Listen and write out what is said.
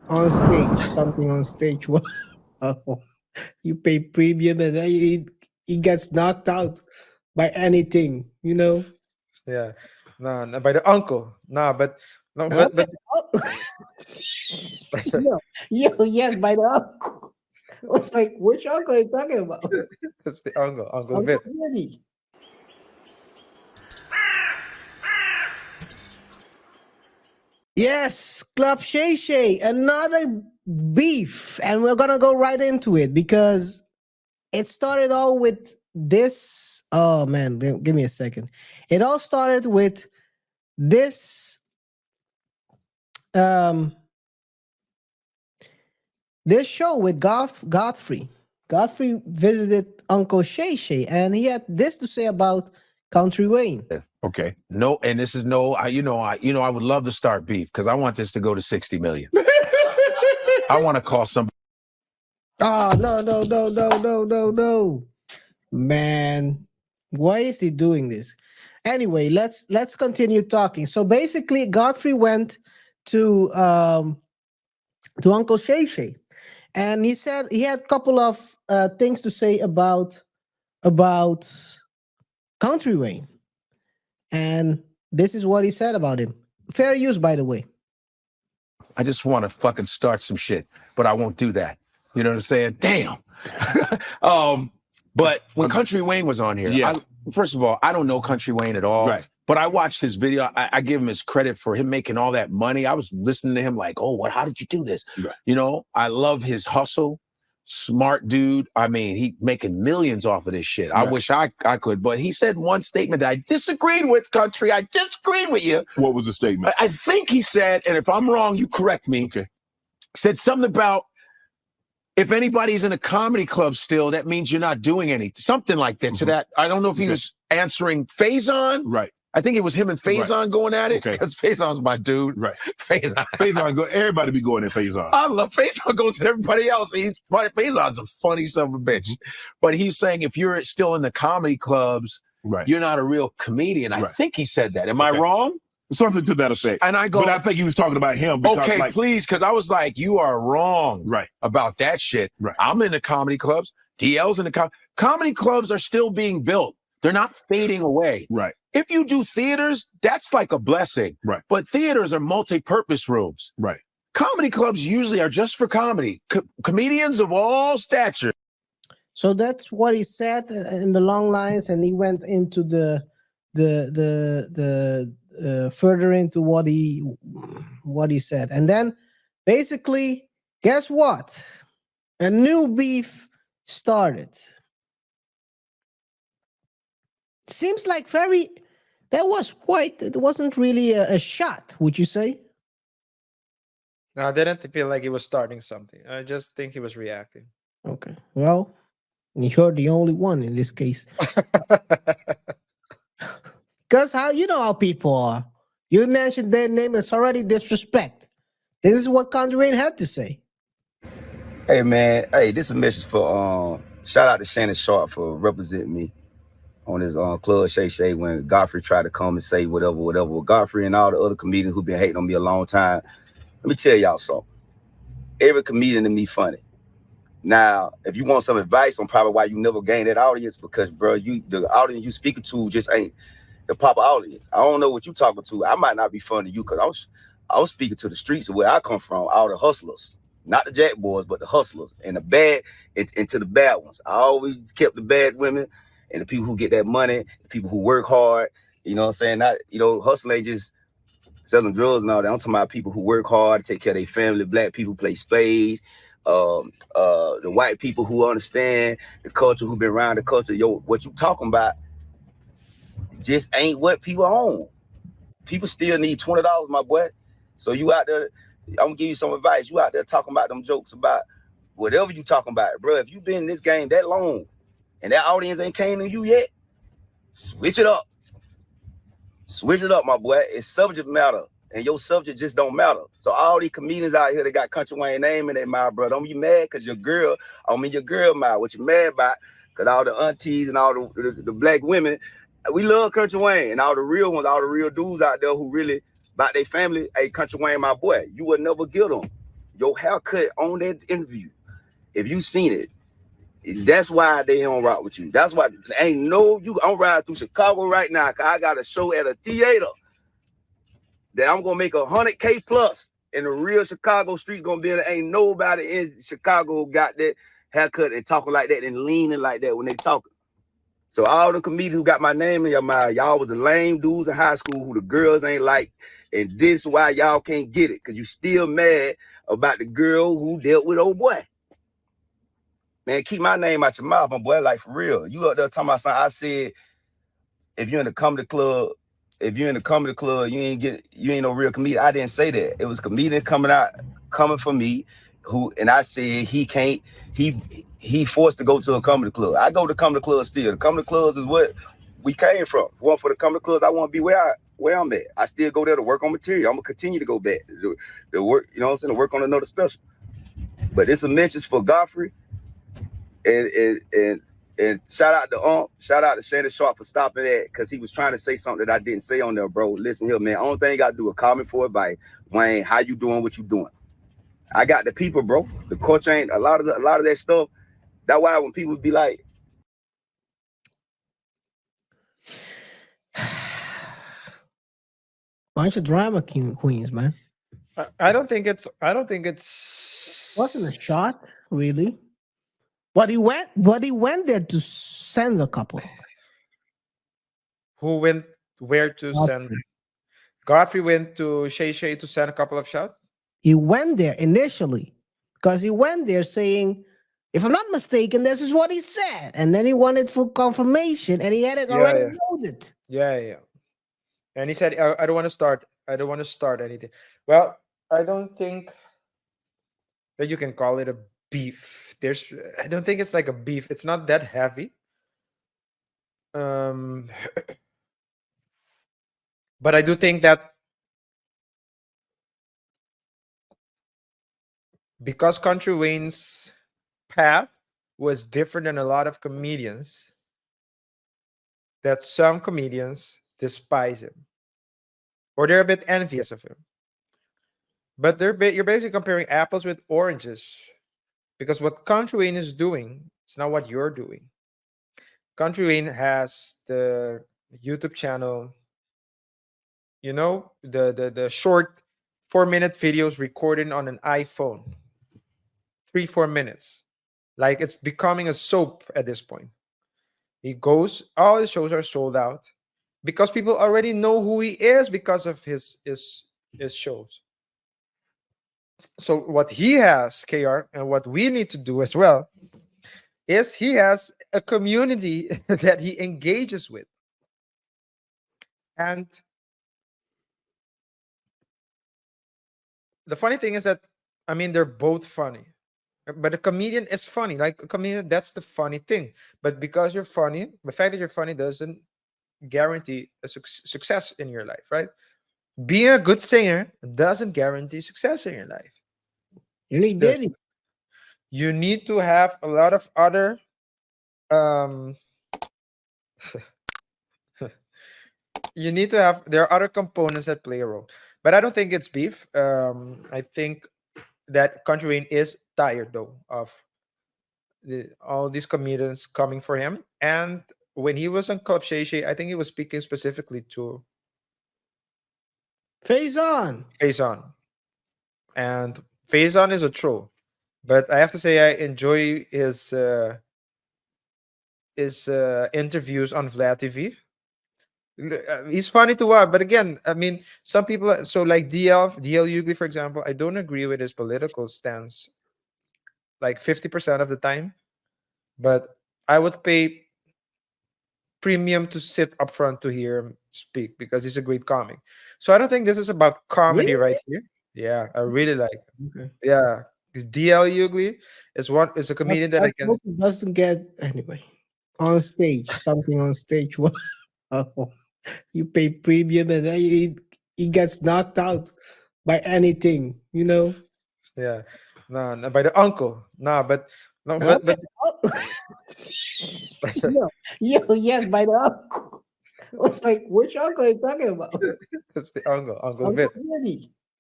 On stage, something on stage. Wow. You pay premium and then he gets knocked out by anything, you know? Yeah. No, no, by the uncle. No, but no, Huh? but Oh. Yo, yes, by the uncle. I was like, which uncle are you talking about? it's the uncle, Uncle Uncle Vit. Vinny. Yes, Club Shay Shay, another beef. And we're gonna go right into it because it started all with this. Oh man, give me a second. It all started with this um this show with Godfrey. Godfrey visited Uncle Shay Shay, and he had this to say about Country Wayne. Okay. No, and this is no, I would love to start beef because I want this to go to 60 million. I want to call somebody. Oh no. Man, why is he doing this? Anyway, let's continue talking. So basically, Godfrey went to Uncle Shay Shay, and he said he had a couple of things to say about Country Wayne, and this is what he said about him. Fair use, by the way. I just want to fucking start some shit, but I won't do that. You know what I'm saying? Damn. But when Country Wayne was on here, Yeah. first of all, I don't know Country Wayne at all. Right. But I watched his video. I give him his credit for him making all that money. I was listening to him like, oh, what? How did you do this? Right. You know, I love his hustle. Smart dude. I mean, he making millions off of this shit. I Right. wish I could. But he said one statement that I disagreed with, Country. I disagreed with you. What was the statement? I think he said, and if I'm wrong, you correct me. Okay. Said something about if anybody's in a comedy club still, that means you're not doing anything. Something like that. To that, I don't know if he was answering Faison. Right. I think it was him and Faison going at it Okay. because Faison's my dude. Right. Faison. Faison go. Everybody be going in Faison. I love Faison goes to everybody else. He's funny. Faison's a funny son of a bitch. But he's saying if you're still in the comedy clubs, Right. you're not a real comedian. I Right. think he said that. Am I Okay. wrong? Something to that effect. And I go, But I think he was talking about him. Because, okay, like, please, because I was like, you are wrong Right. about that shit. Right. I'm in the comedy clubs. DL's in the comedy clubs are still being built. They're not fading away. Right. If you do theaters, that's like a blessing. Right. But theaters are multi-purpose rooms. Right. Comedy clubs usually are just for comedy. Comedians of all stature. So that's what he said in the long lines, and he went into the further into what he said, and then basically, guess what? A new beef started. Seems like it wasn't really a shot, would you say? No, I didn't feel like he was starting something. I just think he was reacting. Okay, well, you're the only one in this case. Because how people are. You mentioned their name, it's already disrespect. This is what Country Wayne had to say. Hey man, hey, this is a message for shout out to Shannon Sharp for representing me on his Club Shay Shay when Godfrey tried to come and say whatever. Godfrey and all the other comedians who've been hating on me a long time. Let me tell y'all something. Every comedian to me funny. Now, if you want some advice on probably why you never gain that audience, because bro, the audience you speaking to just ain't the proper audience. I don't know what you talking to. I might not be funny to you because I was speaking to the streets of where I come from, all the hustlers. Not the jack boys, but the hustlers and the bad and to the bad ones. I always kept the bad women and the people who get that money, the people who work hard. You know what I'm saying? Not, hustling ain't just selling drugs and all that. I'm talking about people who work hard, take care of their family. Black people play spades. The white people who understand the culture, who been around the culture. What you talking about just ain't what people own. People still need $20, my boy. So you out there, I'm gonna give you some advice. You out there talking about them jokes about whatever you talking about, bro. If you been in this game that long and that audience ain't came to you yet, switch it up. Switch it up, my boy. It's subject matter, and your subject just don't matter. So all these comedians out here that got Country Wayne name in their mouth, bro, don't be mad because your girl mouth. What you mad about? Because all the aunties and all the black women, we love Country Wayne, and all the real ones, all the real dudes out there who really about their family. Hey, Country Wayne, my boy, you would never get them. your haircut on that interview, if you seen it, that's why they don't rock with you. That's why ain't no you. I'm riding through Chicago right now. Cause I got a show at a theater that I'm gonna make $100K plus. In the real Chicago streets gonna be there. Ain't nobody in Chicago got that haircut and talking like that and leaning like that when they talking. So all the comedians who got my name in your mind, y'all was the lame dudes in high school who the girls ain't like, and this why y'all can't get it, cause you still mad about the girl who dealt with old boy. Man, keep my name out your mouth, my boy. Like for real. You up there talking about something. I said, if you're in the comedy club, you ain't no real comedian. I didn't say that. It was comedian coming for me, and I said he forced to go to a comedy club. I go to comedy clubs still. The comedy clubs is what we came from. One for the comedy clubs, I want to be where I'm at. I still go there to work on material. I'm gonna continue to go back to work, you know what I'm saying, to work on another special. But it's a message for Godfrey. And shout out to Shannon Sharp for stopping that, because he was trying to say something that I didn't say on there, bro. Listen here, man. Only thing you got to do is comment for advice. Wayne, how you doing? What you doing? I got the people, bro. The culture ain't a lot of that stuff. That's why when people be like, bunch of drama queens, man. I don't think it's. Wasn't a shot, really. But he went there to send a couple. Who went where to send? Godfrey went to Shay to send a couple of shots. He went there initially because he went there saying, if I'm not mistaken, this is what he said. And then he wanted full confirmation, and he had it already loaded. Yeah. And he said, I don't want to start. I don't want to start anything. Well, I don't think that you can call it a beef. I don't think it's like a beef. It's not that heavy. But I do think that because Country Wayne's path was different than a lot of comedians, that some comedians despise him or they're a bit envious of him. But you're basically comparing apples with oranges, because what Country Wayne is doing is not what you're doing. Country Wayne has the YouTube channel, you know, the short 4-minute videos recorded on an iPhone, 3-4 minutes, like it's becoming a soap at this point. All his shows are sold out because people already know who he is because of his shows. So what he has, KaiR, and what we need to do as well, is he has a community that he engages with. And the funny thing is that, I mean, they're both funny. But a comedian is funny. Like a comedian, that's the funny thing. But because you're funny, the fact that you're funny doesn't guarantee a success in your life, right? Being a good singer doesn't guarantee success in your life. You need Diddy. You need to have a lot of other there are other components that play a role. But I don't think it's beef. I think that Country Wayne is tired though of all these comedians coming for him. And when he was on Club Shay Shay, I think he was speaking specifically to Faison. And Faison is a troll, but I have to say I enjoy his interviews on Vlad TV. He's funny to watch, but again, I mean, some people. So like DL Hughley, for example, I don't agree with his political stance, like 50% of the time, but I would pay premium to sit up front to hear him speak because he's a great comic. So I don't think this is about comedy right here. Yeah, I really like it. Okay. Yeah, because DL Hughley is a comedian that I can. Doesn't get anyway on stage, something on stage. You pay premium and then he gets knocked out by anything, you know. Yeah, no, by the uncle. No, but yes, by the uncle. I was like, which uncle are you talking about? it's the Uncle Vic. Vinny.